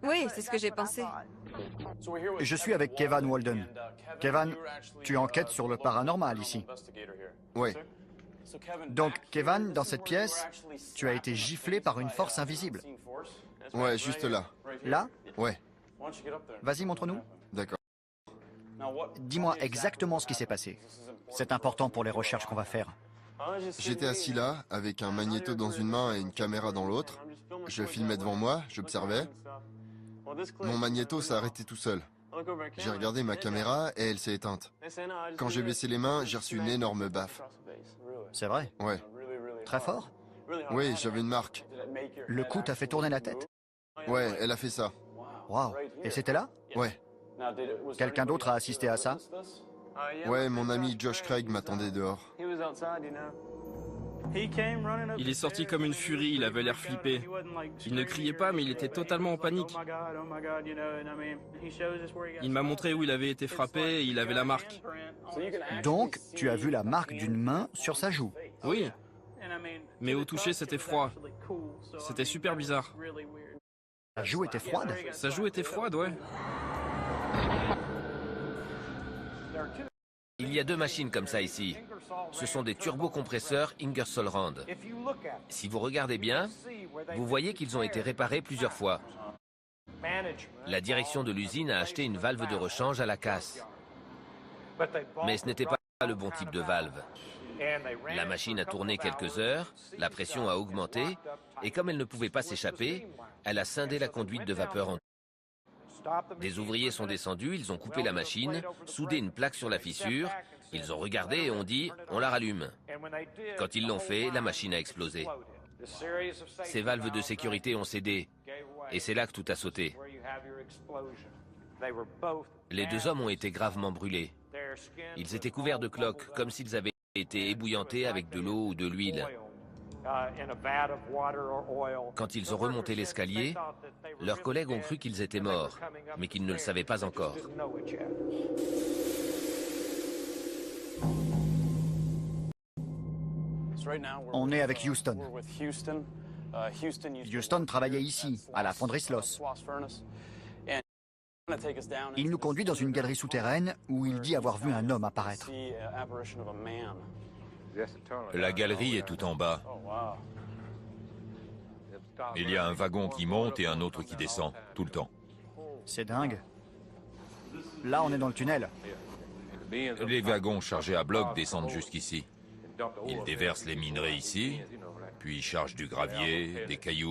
Oui, c'est ce que j'ai pensé. Je suis avec Kevan Walden. Kevan, tu enquêtes sur le paranormal ici. Ouais, Donc, Kevan, dans cette pièce, tu as été giflé par une force invisible. ouais, juste là. Là? Ouais, Vas-y, montre-nous. d'accord. Dis-moi exactement ce qui s'est passé. C'est important pour les recherches qu'on va faire. J'étais assis là, avec un magnéto dans une main et une caméra dans l'autre. Je filmais devant moi, j'observais. Mon magnéto s'est arrêté tout seul. J'ai regardé ma caméra et elle s'est éteinte. Quand j'ai baissé les mains, j'ai reçu une énorme baffe. C'est vrai? Ouais, Très fort? oui, j'avais une marque. Le coup t'a fait tourner la tête? Ouais, elle a fait ça. Waouh! Et c'était là? Ouais, Quelqu'un d'autre a assisté à ça? ouais, mon ami Josh Craig m'attendait dehors. Il est sorti comme une furie, il avait l'air flippé. Il ne criait pas, mais il était totalement en panique. Il m'a montré où il avait été frappé et il avait la marque. Donc, tu as vu la marque d'une main sur sa joue. Oui, mais au toucher, c'était froid. C'était super bizarre. La joue était froide? Sa joue était froide, ouais. Il y a deux machines comme ça ici. Ce sont des turbocompresseurs Ingersoll Rand. Si vous regardez bien, vous voyez qu'ils ont été réparés plusieurs fois. La direction de l'usine a acheté une valve de rechange à la casse. Mais ce n'était pas le bon type de valve. La machine a tourné quelques heures, la pression a augmenté, et comme elle ne pouvait pas s'échapper, elle a scindé la conduite de vapeur en deux. Des ouvriers sont descendus, ils ont coupé la machine, soudé une plaque sur la fissure, ils ont regardé et ont dit « on la rallume ». Quand ils l'ont fait, la machine a explosé. Ces valves de sécurité ont cédé, et c'est là que tout a sauté. Les deux hommes ont été gravement brûlés. Ils étaient couverts de cloques, comme s'ils avaient été ébouillantés avec de l'eau ou de l'huile. Quand ils ont remonté l'escalier, leurs collègues ont cru qu'ils étaient morts, mais qu'ils ne le savaient pas encore. On est avec Houston. Houston travaillait ici, à la fonderie Sloss. Il nous conduit dans une galerie souterraine où il dit avoir vu un homme apparaître. La galerie est tout en bas. Il y a un wagon qui monte et un autre qui descend, tout le temps. C'est dingue. Là, on est dans le tunnel. Les wagons chargés à bloc descendent jusqu'ici. Ils déversent les minerais ici, puis ils chargent du gravier, des cailloux.